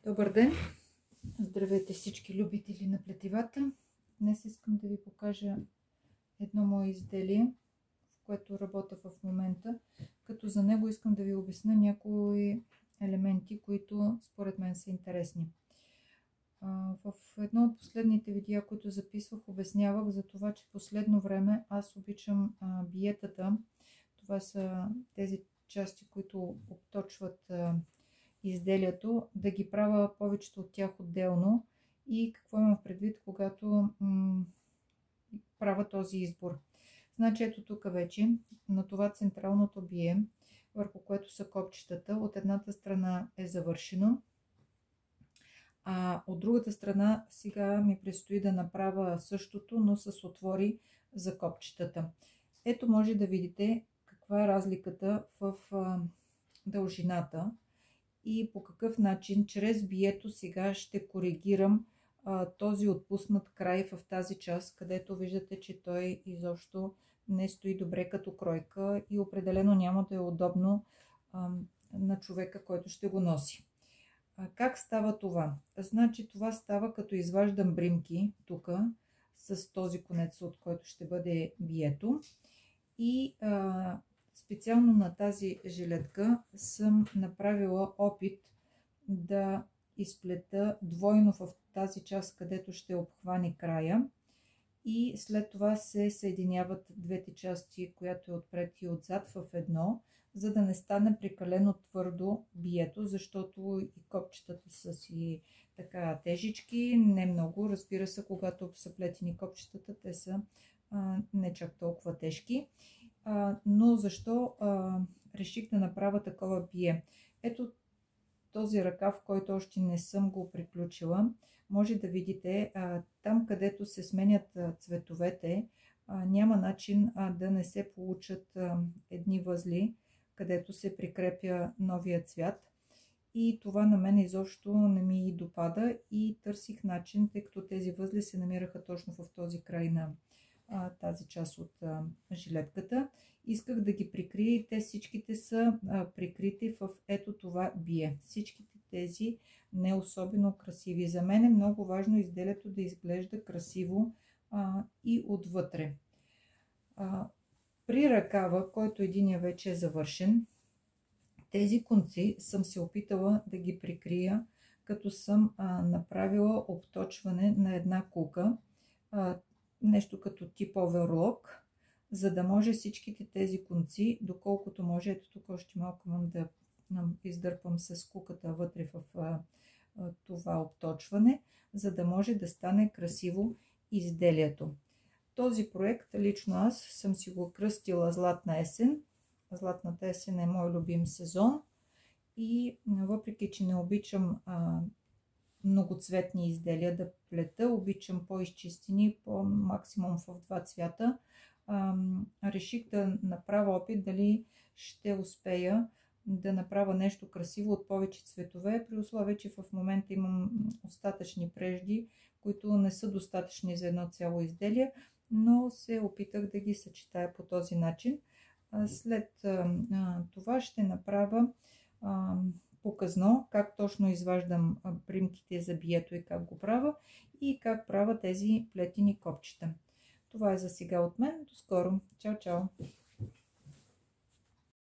Добър ден! Здравейте всички любители на плетивата. Днес искам да ви покажа едно мое изделие, в което работя в момента, като за него искам да ви обясня някои елементи, които според мен са интересни. В едно от последните видеа, които записвах, обяснявах за това, че последно време аз обичам биетата. Това са тези части, които обточват изделието, да ги правя повечето от тях отделно. И какво имам предвид, когато правя този избор. Значи ето тук вече на това централното бие, върху което са копчетата, от едната страна е завършено, а от другата страна сега ми предстои да направя същото, но с отвори за копчетата. Ето може да видите каква е разликата в дължината и по какъв начин чрез бието сега ще коригирам този отпуснат край в тази част, където виждате, че той изобщо не стои добре като кройка и определено няма да е удобно на човека, който ще го носи. Как става това? Значи това става като изваждам бримки тук с този конец, от който ще бъде бието, и специално на тази жилетка съм направила опит да изплета двойно в тази част, където ще обхване края, и след това се съединяват двете части, която е отпред и отзад, в едно, за да не стане прекалено твърдо бието, защото и копчетата са си така тежички, не много, разбира се, когато са плетени копчетата, те са не чак толкова тежки. Но защо реших да направя такова бие? Ето този ръкав, който още не съм го приключила, може да видите там, където се сменят цветовете, няма начин да не се получат едни възли, където се прикрепя новия цвят. И това на мен изобщо не ми допада и търсих начин, тъй като тези възли се намираха точно в този край на тази част от жилетката. Исках да ги прикрия и те всичките са прикрити в ето това бие. Всичките тези не особено красиви. За мен е много важно изделието да изглежда красиво и отвътре. При ръкава, който единия вече е завършен, тези конци съм се опитала да ги прикрия, като съм направила обточване на една кука, нещо като тип оверлок, за да може всичките тези конци, доколкото може, ето тук още малко имам да издърпам с куката вътре в това обточване, за да може да стане красиво изделието. Този проект лично аз съм си го кръстила Златна есен. Златната есен е мой любим сезон и въпреки че не обичам многоцветни изделия да плета, обичам по-изчистени, по максимум в два цвята, реших да направя опит дали ще успея да направя нещо красиво от повече цветове, при условие, че в момента имам остатъчни прежди, които не са достатъчни за едно цяло изделие, но се опитах да ги съчетая по този начин. След това ще направя показно как точно изваждам примките за бието и как го правя и как правя тези плетени копчета. Това е за сега от мен. До скоро. Чао, чао!